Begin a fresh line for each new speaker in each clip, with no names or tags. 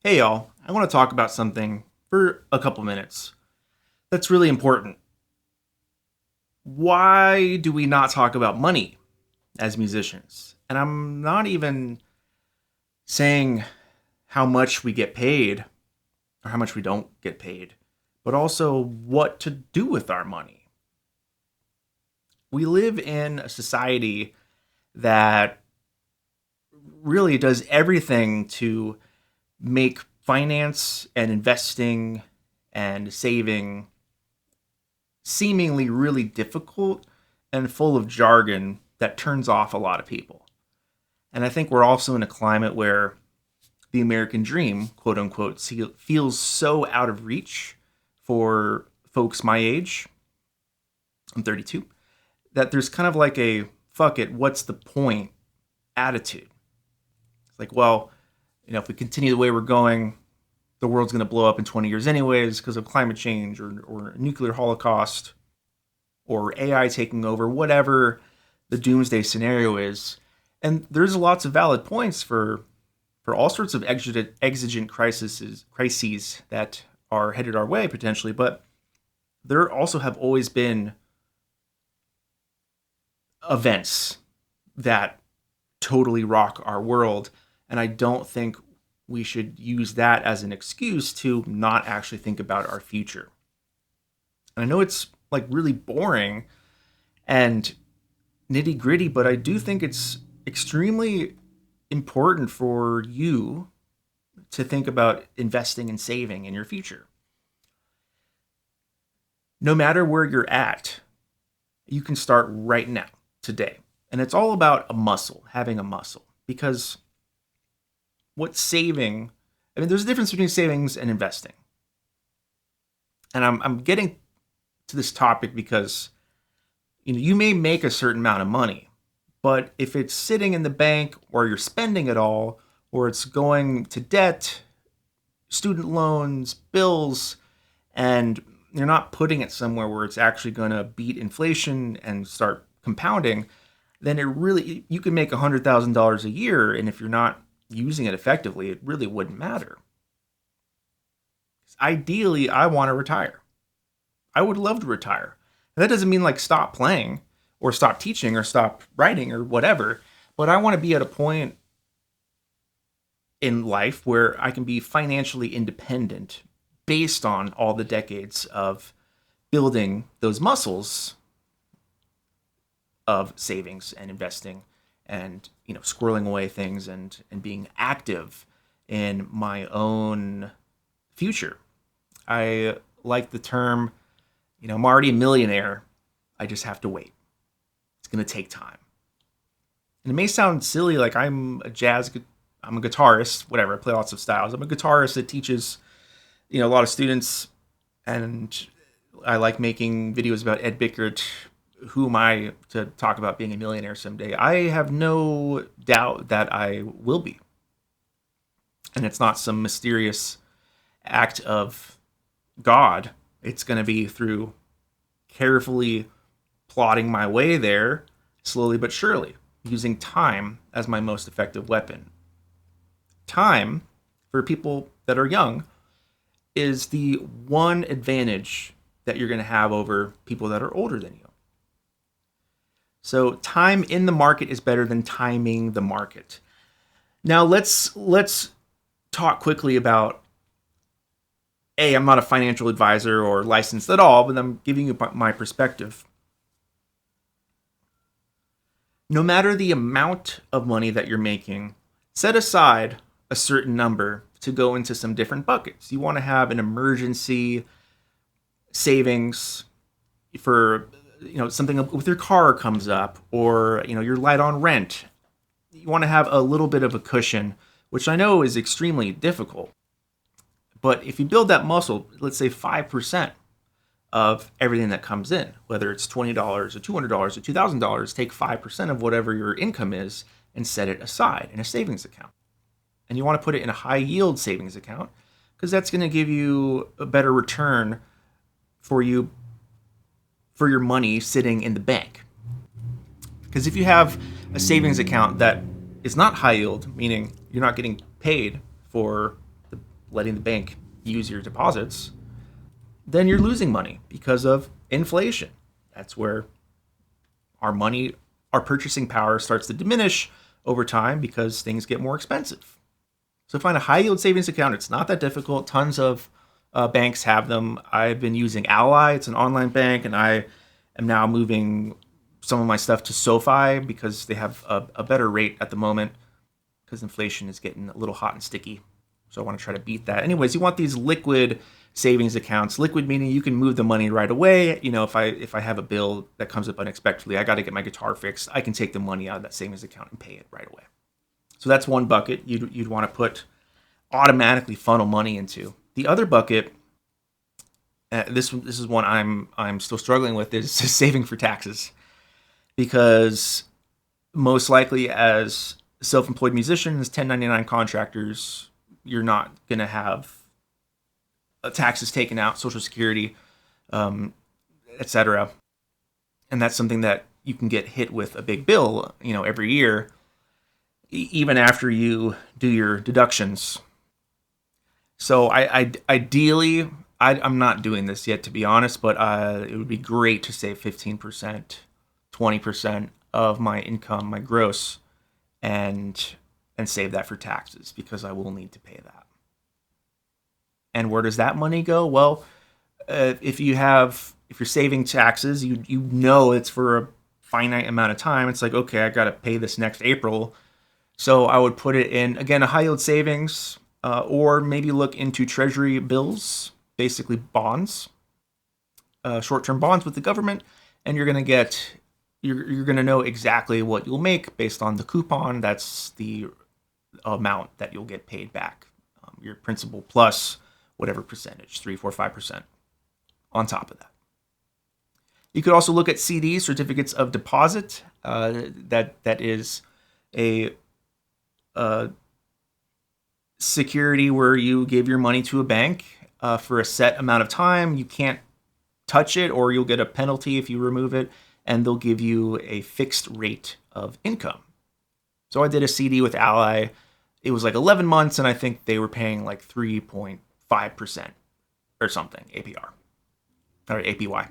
Hey y'all, I want to talk about something for a couple minutes that's really important. Why do we not talk about money as musicians? And I'm not even saying how much we get paid or how much we don't get paid, but also what to do with our money. We live in a society that really does everything to make finance and investing and saving seemingly really difficult and full of jargon that turns off a lot of people. And I think we're also in a climate where the American dream, quote unquote, feels so out of reach for folks my age. I'm 32. That there's kind of like a fuck it, what's the point attitude. It's like, well, if we continue the way we're going, the world's going to blow up in 20 years anyways because of climate change or nuclear holocaust or AI taking over, whatever the doomsday scenario is. And there's lots of valid points for all sorts of exigent crises that are headed our way potentially, but there also have always been events that totally rock our world, and I don't think we should use that as an excuse to not actually think about our future. And I know it's like really boring and nitty gritty, but I do think it's extremely important for you to think about investing and saving in your future. No matter where you're at, you can start right now, today. And it's all about a muscle, having a muscle. Because what saving, there's a difference between savings and investing. And I'm getting to this topic because you may make a certain amount of money, but if it's sitting in the bank or you're spending it all, or it's going to debt, student loans, bills, and you're not putting it somewhere where it's actually going to beat inflation and start compounding, then you can make $100,000 a year, and if you're not using it effectively, it really wouldn't matter. Ideally, I want to retire. I would love to retire. And that doesn't mean like stop playing or stop teaching or stop writing or whatever, but I want to be at a point in life where I can be financially independent based on all the decades of building those muscles of savings and investing and squirreling away things and being active in my own future. I like the term, I'm already a millionaire. I just have to wait. It's going to take time. And it may sound silly, like I'm a guitarist, whatever. I play lots of styles. I'm a guitarist that teaches, a lot of students, and I like making videos about Ed Bickert. Who am I to talk about being a millionaire someday? I have no doubt that I will be. And it's not some mysterious act of God. It's going to be through carefully plotting my way there, slowly but surely, using time as my most effective weapon. Time, for people that are young, is the one advantage that you're going to have over people that are older than you. So time in the market is better than timing the market. Now let's talk quickly about, I'm not a financial advisor or licensed at all, but I'm giving you my perspective. No matter the amount of money that you're making, set aside a certain number to go into some different buckets. You want to have an emergency savings for something with your car comes up, or you're light on rent. You want to have a little bit of a cushion, which I know is extremely difficult. But if you build that muscle, let's say 5% of everything that comes in, whether it's $20 or $200 or $2,000, take 5% of whatever your income is and set it aside in a savings account. And you want to put it in a high yield savings account because that's going to give you a better return for your money sitting in the bank. Because if you have a savings account that is not high yield, meaning you're not getting paid for letting the bank use your deposits, then you're losing money because of inflation. That's where our money, our purchasing power starts to diminish over time because things get more expensive. So find a high yield savings account. It's not that difficult. Tons of banks have them. I've been using Ally. It's an online bank, and I am now moving some of my stuff to SoFi because they have a better rate at the moment because inflation is getting a little hot and sticky. So I want to try to beat that. Anyways, you want these liquid savings accounts. Liquid meaning you can move the money right away. You know, if I have a bill that comes up unexpectedly, I got to get my guitar fixed, I can take the money out of that savings account and pay it right away. So that's one bucket you'd want to put automatically funnel money into. The other bucket, this is one I'm still struggling with, is saving for taxes, because most likely as self-employed musicians, 1099 contractors, you're not going to have taxes taken out, Social Security, etc. And that's something that you can get hit with a big bill, every year, even after you do your deductions. So ideally, I'm not doing this yet, to be honest, but it would be great to save 15%, 20% of my income, my gross, and save that for taxes, because I will need to pay that. And where does that money go? Well, if you're saving taxes, you know it's for a finite amount of time. It's like, okay, I got to pay this next April. So I would put it in, again, a high yield savings, or maybe look into treasury bills, basically bonds, short-term bonds with the government, and you're going to know exactly what you'll make based on the coupon. That's the amount that you'll get paid back. Your principal plus whatever percentage, 3, 4, 5% on top of that. You could also look at CDs, certificates of deposit. That is a security where you give your money to a bank for a set amount of time. You can't touch it, or you'll get a penalty if you remove it, and they'll give you a fixed rate of income. So I did a CD with Ally. It was like 11 months, and I think they were paying like 3.5% or something, APR, or APY.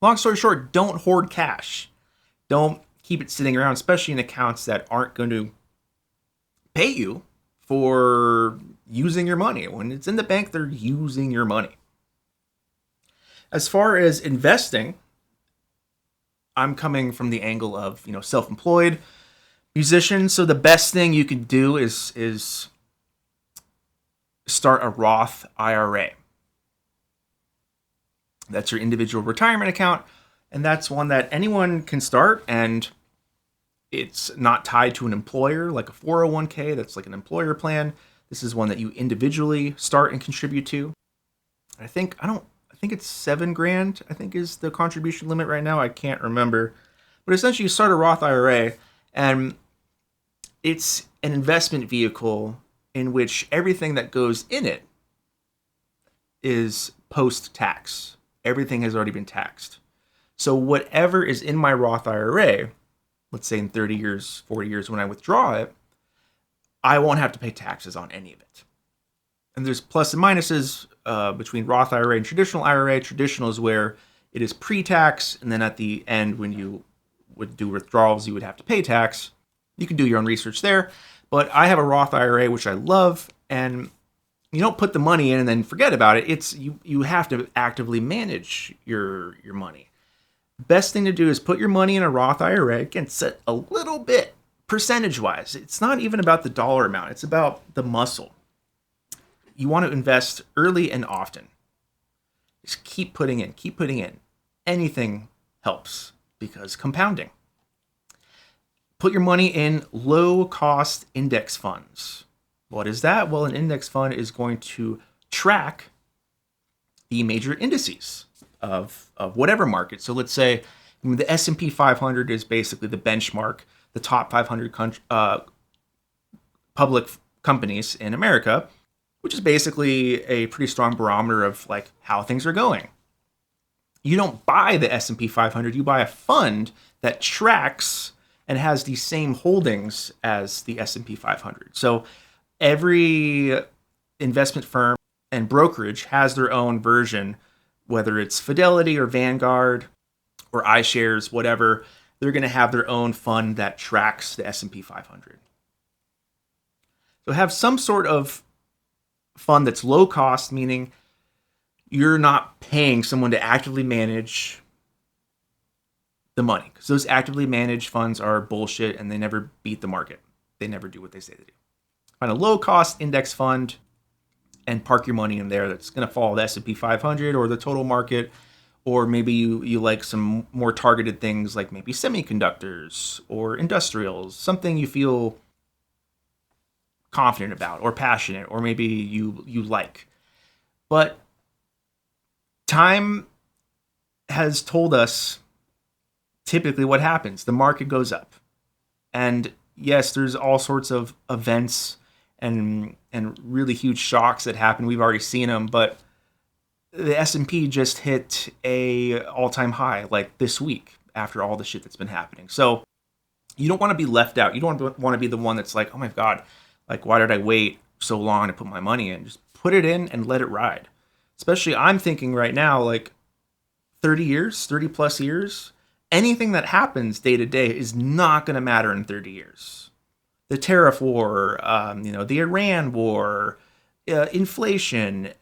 Long story short, don't hoard cash. Don't keep it sitting around, especially in accounts that aren't going to pay you for using your money. When it's in the bank, they're using your money. As far as investing, I'm coming from the angle of, self-employed musician. So the best thing you can do is start a Roth IRA. That's your individual retirement account, and that's one that anyone can start, and it's not tied to an employer like a 401k. That's like an employer plan. This is one that you individually start and contribute to. I think it's $7,000, I think, is the contribution limit right now. I can't remember. But essentially you start a Roth IRA, and it's an investment vehicle in which everything that goes in it is post-tax. Everything has already been taxed. So whatever is in my Roth IRA, let's say in 30 years, 40 years when I withdraw it, I won't have to pay taxes on any of it. And there's plus and minuses between Roth IRA and traditional IRA. Traditional is where it is pre-tax, and then at the end when you would do withdrawals, you would have to pay tax. You can do your own research there. But I have a Roth IRA, which I love, and you don't put the money in and then forget about it. It's you have to actively manage your money. Best thing to do is put your money in a Roth IRA. Again, set a little bit percentage-wise. It's not even about the dollar amount. It's about the muscle. You want to invest early and often. Just keep putting in. Anything helps, because compounding. Put your money in low-cost index funds. What is that? Well, an index fund is going to track the major indices of whatever market. So let's say the S&P 500 is basically the benchmark, the top 500 public companies in America, which is basically a pretty strong barometer of like how things are going. You don't buy the S&P 500, you buy a fund that tracks and has the same holdings as the S&P 500. So every investment firm and brokerage has their own version, whether it's Fidelity or Vanguard or iShares, whatever, they're going to have their own fund that tracks the S&P 500. So have some sort of fund that's low cost, meaning you're not paying someone to actively manage the money, because those actively managed funds are bullshit and they never beat the market. They never do what they say they do. Find a low cost index fund and park your money in there that's going to follow the S&P 500 or the total market, or maybe you like some more targeted things like maybe semiconductors or industrials, something you feel confident about or passionate, or maybe you like. But time has told us typically what happens. The market goes up. And yes, there's all sorts of events and really huge shocks that happen. We've already seen them, but the S&P just hit a all-time high like this week after all the shit that's been happening. So you don't want to be left out. You don't want to be the one that's like, oh my God, like, why did I wait so long to put my money in? Just put it in and let it ride. Especially I'm thinking right now, like 30 plus years, anything that happens day to day is not going to matter in 30 years. The tariff war, the Iran war, inflation,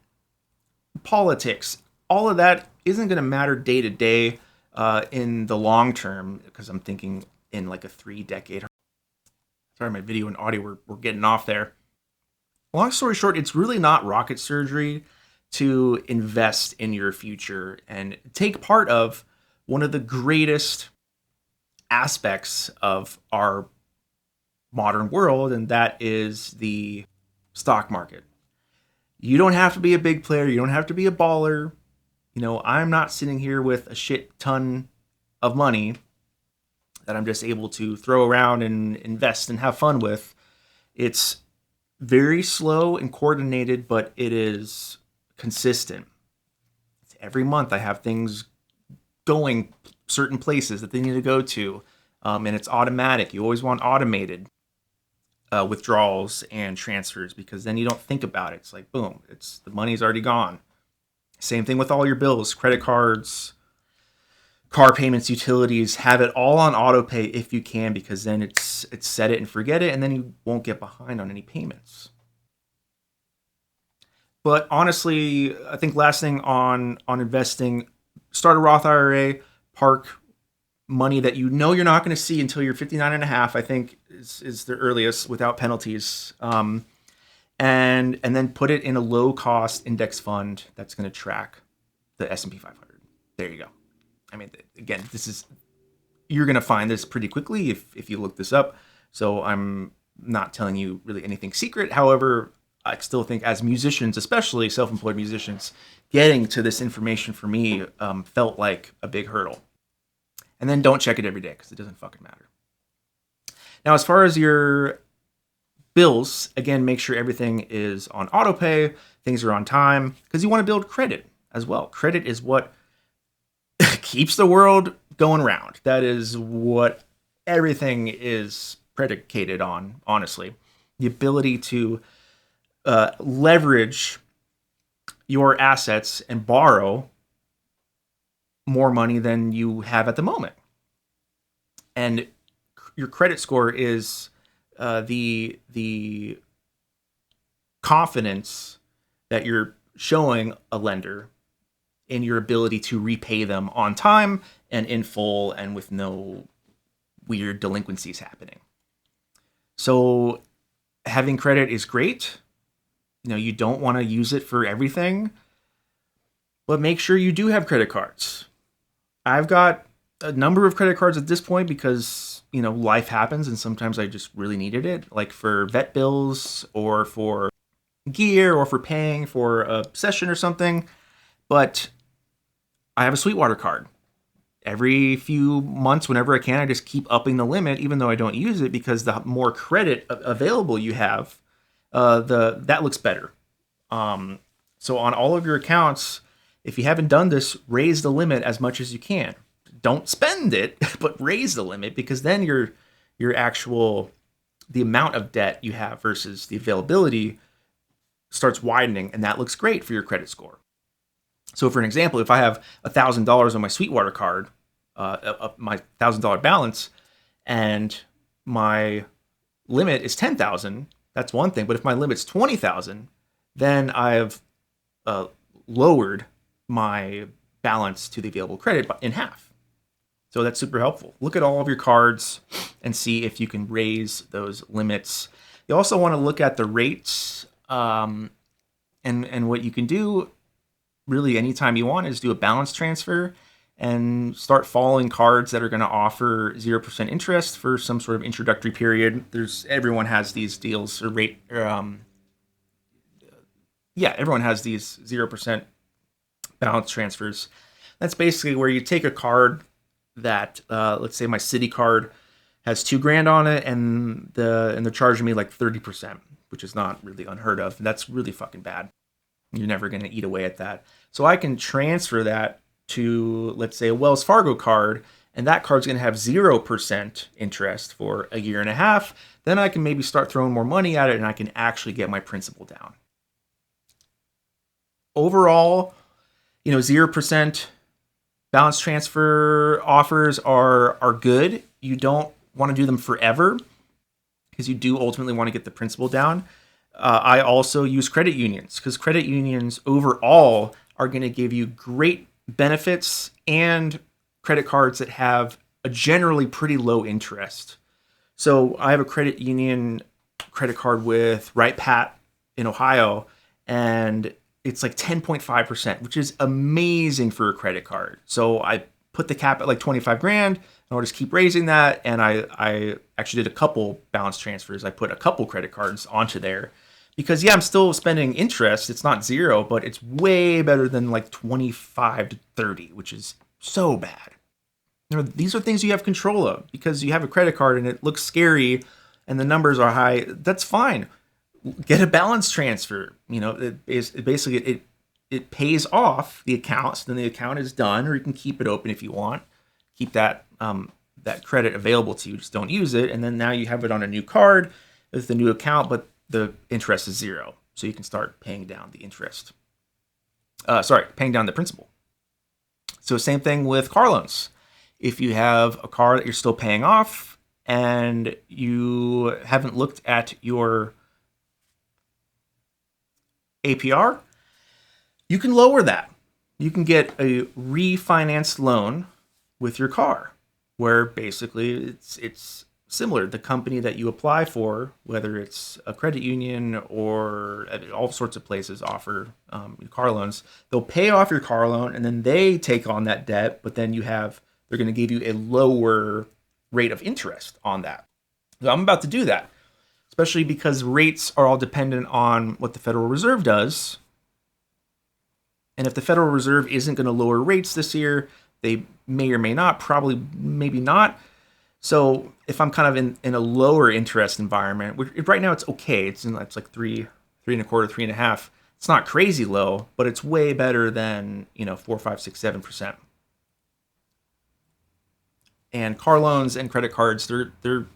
politics, all of that isn't going to matter day to day in the long term, because I'm thinking in like a 3-decade. Sorry, my video and audio we're getting off there. Long story short, it's really not rocket surgery to invest in your future and take part of one of the greatest aspects of our modern world, and that is the stock market. You don't have to be a big player. You don't have to be a baller. I'm not sitting here with a shit ton of money that I'm just able to throw around and invest and have fun with. It's very slow and coordinated, but it is consistent. Every month I have things going certain places that they need to go to, and it's automatic. You always want automated withdrawals and transfers, because then you don't think about it. It's like, boom, the money's already gone. Same thing with all your bills, credit cards, car payments, utilities. Have it all on auto pay if you can, because then it's set it and forget it, and then you won't get behind on any payments. But honestly, I think last thing on investing, start a Roth IRA, park money that you're not going to see until you're 59 and a half, I think is the earliest, without penalties. And then put it in a low cost index fund that's going to track the S&P 500. There you go. I mean, again, you're going to find this pretty quickly if you look this up. So I'm not telling you really anything secret. However, I still think as musicians, especially self-employed musicians, getting to this information for me felt like a big hurdle. And then don't check it every day, because it doesn't fucking matter. Now, as far as your bills, again, make sure everything is on auto pay, things are on time, because you want to build credit as well. Credit is what keeps the world going round. That is what everything is predicated on, honestly. The ability to leverage your assets and borrow more money than you have at the moment. And your credit score is the confidence that you're showing a lender in your ability to repay them on time and in full and with no weird delinquencies happening. So having credit is great. You don't want to use it for everything, but make sure you do have credit cards. I've got a number of credit cards at this point because, life happens and sometimes I just really needed it, like for vet bills or for gear or for paying for a session or something. But I have a Sweetwater card. Every few months, whenever I can, I just keep upping the limit, even though I don't use it, because the more credit available you have, that looks better. So on all of your accounts, if you haven't done this, raise the limit as much as you can. Don't spend it, but raise the limit, because then your the amount of debt you have versus the availability starts widening, and that looks great for your credit score. So for an example, if I have $1,000 on my Sweetwater card, my $1,000 balance, and my limit is 10,000, that's one thing. But if my limit's 20,000, then I've lowered my balance to the available credit in half. So that's super helpful. Look at all of your cards and see if you can raise those limits. You also want to look at the rates, and what you can do really anytime you want is do a balance transfer and start following cards that are going to offer 0% interest for some sort of introductory period. Everyone has these deals or rate. Everyone has these 0% balance transfers. That's basically where you take a card that, let's say my Citi card has $2,000 on it, and they're charging me like 30%, which is not really unheard of. That's really fucking bad. You're never going to eat away at that. So I can transfer that to, let's say, a Wells Fargo card, and that card's going to have 0% interest for a year and a half. Then I can maybe start throwing more money at it, and I can actually get my principal down. Overall, 0% balance transfer offers are good. You don't want to do them forever because you do ultimately want to get the principal down. I also use credit unions because credit unions overall are going to give you great benefits and credit cards that have a generally pretty low interest. So I have a credit union credit card with Right Pat in Ohio, and it's like 10.5%, which is amazing for a credit card. So I put the cap at like 25 grand, and I'll just keep raising that. And I actually did a couple balance transfers. I put a couple credit cards onto there because I'm still spending interest. It's not zero, but it's way better than like 25 to 30, which is so bad. These are things you have control of because you have a credit card and it looks scary and the numbers are high. That's fine. Get a balance transfer. It pays off the account, so then the account is done, or you can keep it open if you want. Keep that credit available to you. Just don't use it, and then now you have it on a new card with the new account, but the interest is zero, so you can start paying down the interest. Paying down the principal. So same thing with car loans. If you have a car that you're still paying off and you haven't looked at your APR, you can lower that. You can get a refinanced loan with your car, where basically it's similar. The company that you apply for, whether it's a credit union or all sorts of places offer car loans, they'll pay off your car loan and then they take on that debt, but then they're going to give you a lower rate of interest on that. So I'm about to do that, especially because rates are all dependent on what the Federal Reserve does. And if the Federal Reserve isn't going to lower rates this year, they may or may not, probably maybe not. So if I'm kind of in a lower interest environment, right now it's okay. It's like 3.25, 3.5. It's not crazy low, but it's way better than 4, 5, 6, 7%. And car loans and credit cards, they're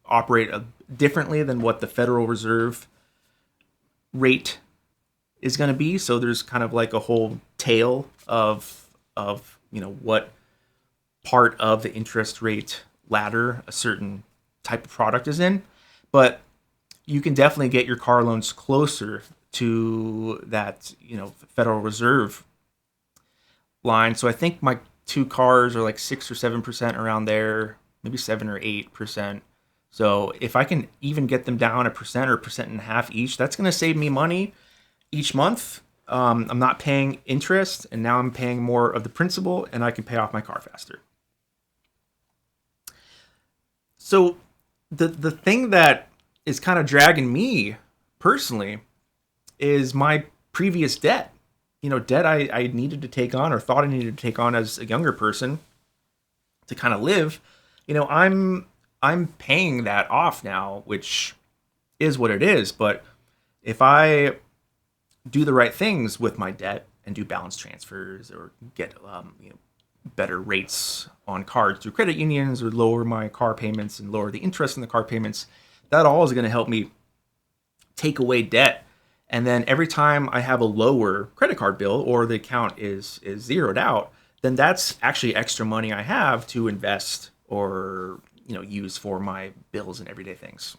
operate differently than what the Federal Reserve rate is going to be. So there's kind of like a whole tail of what part of the interest rate ladder a certain type of product is in. But you can definitely get your car loans closer to that Federal Reserve line. So I think my two cars are like 6 or 7% around there, maybe 7 or 8%. So if I can even get them down 1% or 1.5% each, that's going to save me money each month. I'm not paying interest, and now I'm paying more of the principal, and I can pay off my car faster. So the thing that is kind of dragging me personally is my previous debt. Debt I needed to take on or thought I needed to take on as a younger person to kind of live. I'm paying that off now, which is what it is. But if I do the right things with my debt and do balance transfers or get better rates on cards through credit unions or lower my car payments and lower the interest in the car payments, that all is going to help me take away debt And then every time I have a lower credit card bill or the account is zeroed out, then that's actually extra money I have to invest or use for my bills and everyday things.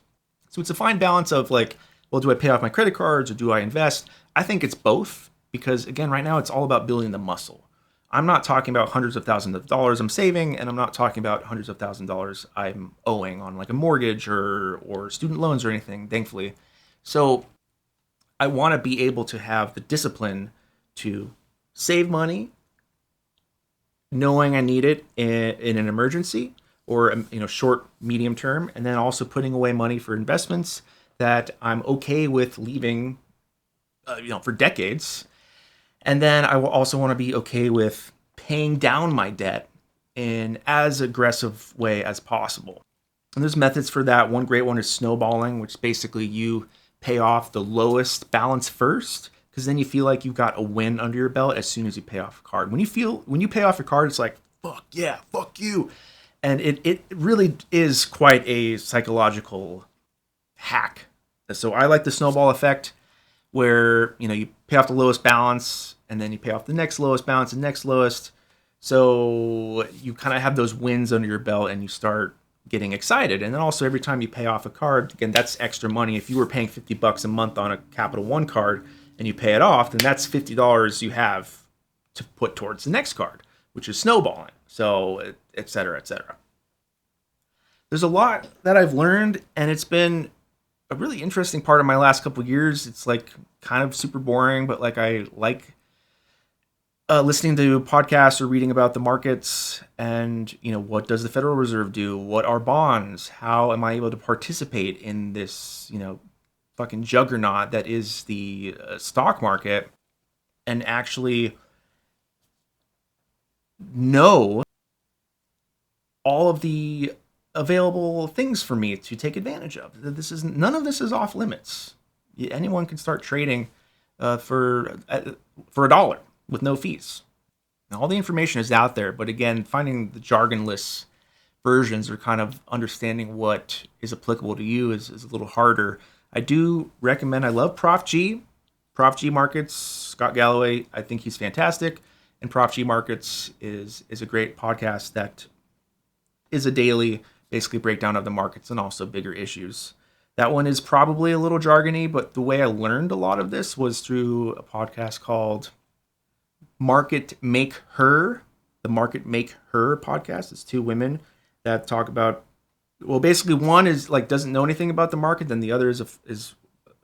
So it's a fine balance of like, well, do I pay off my credit cards or do I invest? I think it's both because, again, right now it's all about building the muscle. I'm not talking about hundreds of thousands of dollars I'm saving, and I'm not talking about hundreds of thousands of dollars I'm owing on like a mortgage or student loans or anything, thankfully. So I want to be able to have the discipline to save money, knowing I need it in an emergency or short, medium term, and then also putting away money for investments that I'm okay with leaving, for decades. And then I will also want to be okay with paying down my debt in as aggressive way as possible. And there's methods for that. One great one is snowballing, which basically you pay off the lowest balance first, because then you feel like you've got a win under your belt as soon as you pay off a card. When you pay off your card, it's like, fuck yeah, fuck you. And it really is quite a psychological hack. So I like the snowball effect where, you pay off the lowest balance and then you pay off the next lowest balance and next lowest. So you kind of have those wins under your belt and you start getting excited. And then also every time you pay off a card, again, that's extra money. If you were paying $50 a month on a Capital One card and you pay it off, then that's $50 you have to put towards the next card, which is snowballing. So, et cetera, et cetera. There's a lot that I've learned, and it's been a really interesting part of my last couple of years. It's like kind of super boring, but like I like listening to podcasts or reading about the markets and, what does the Federal Reserve do? What are bonds? How am I able to participate in this, fucking juggernaut that is the stock market and actually know all of the available things for me to take advantage of. None of this is off limits. Anyone can start trading for $1 with no fees. Now, all the information is out there, but again, finding the jargonless versions or kind of understanding what is applicable to you is a little harder. I do recommend, I love Prof G. Prof G Markets, Scott Galloway, I think he's fantastic. And Prof G Markets is a great podcast that is a daily, basically, breakdown of the markets and also bigger issues. That one is probably a little jargony, but the way I learned a lot of this was through a podcast called Market Make Her, the Market Make Her podcast. It's two women that talk about, well, basically one is like doesn't know anything about the market, then the other is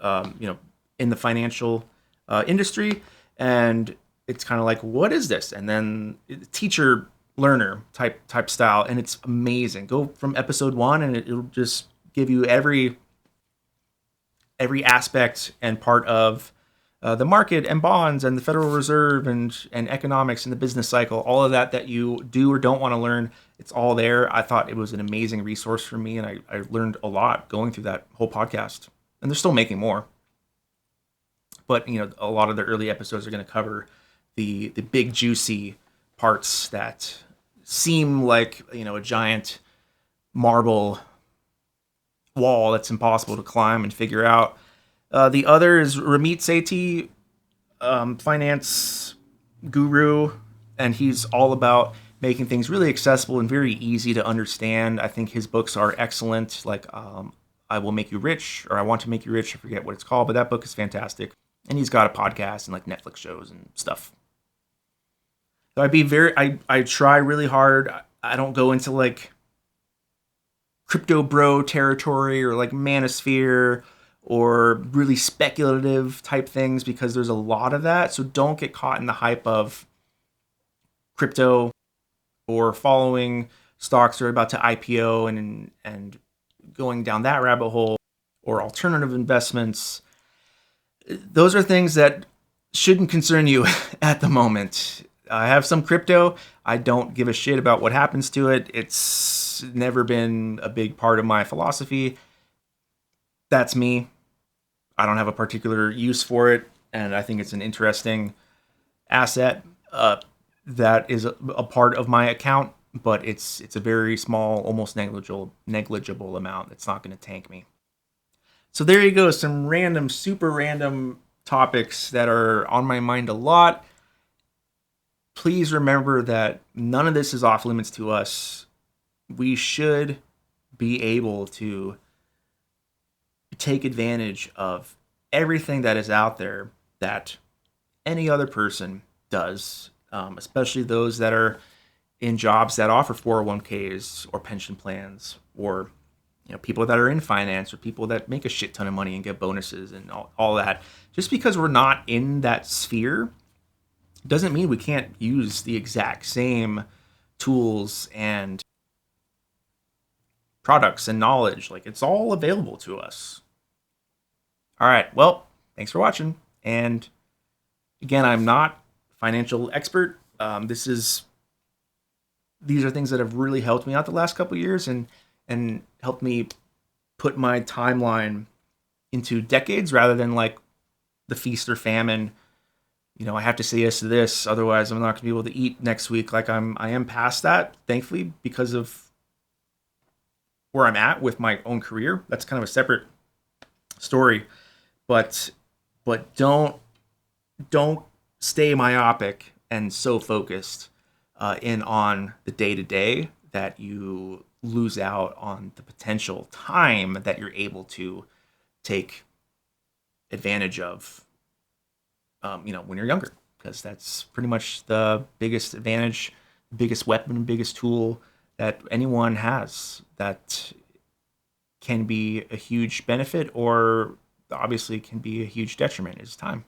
in the financial industry, and it's kind of like, what is this? And then teacher learner type style, and it's amazing. Go from episode 1 and it'll just give you every aspect and part of the market and bonds and the Federal Reserve and economics and the business cycle, all of that you do or don't want to learn. It's all there. I thought it was an amazing resource for me, and I learned a lot going through that whole podcast. And they're still making more. But, a lot of the early episodes are going to cover the big juicy parts that seem like, a giant marble wall that's impossible to climb and figure out. The other is Ramit Sethi, finance guru, and he's all about making things really accessible and very easy to understand. I think his books are excellent, like I Will Make You Rich, or I Want to Make You Rich, I forget what it's called, but that book is fantastic. And he's got a podcast and like Netflix shows and stuff. So I try really hard. I don't go into like crypto bro territory or like manosphere or really speculative type things, because there's a lot of that. So don't get caught in the hype of crypto or following stocks that are about to IPO and going down that rabbit hole, or alternative investments. Those are things that shouldn't concern you at the moment. I have some crypto. I don't give a shit about what happens to it. It's never been a big part of my philosophy. That's me. I don't have a particular use for it, and I think it's an interesting asset that is a part of my account, but it's a very small, almost negligible amount. It's not going to tank me. So there you go, some super random topics that are on my mind a lot. Please remember that none of this is off limits to us. We should be able to take advantage of everything that is out there that any other person does, especially those that are in jobs that offer 401ks or pension plans, or people that are in finance, or people that make a shit ton of money and get bonuses and all that. Just because we're not in that sphere doesn't mean we can't use the exact same tools and products and knowledge. Like, it's all available to us. All right, well, thanks for watching. And again, I'm not a financial expert. These are things that have really helped me out the last couple of years, and helped me put my timeline into decades rather than like the feast or famine. I have to say yes to this, otherwise I'm not gonna be able to eat next week. Like, I am past that, thankfully, because of where I'm at with my own career. That's kind of a separate story. But don't stay myopic and so focused in on the day to day that you lose out on the potential time that you're able to take advantage of, when you're younger, because that's pretty much the biggest advantage, biggest weapon, biggest tool that anyone has, that can be a huge benefit or obviously can be a huge detriment, is time.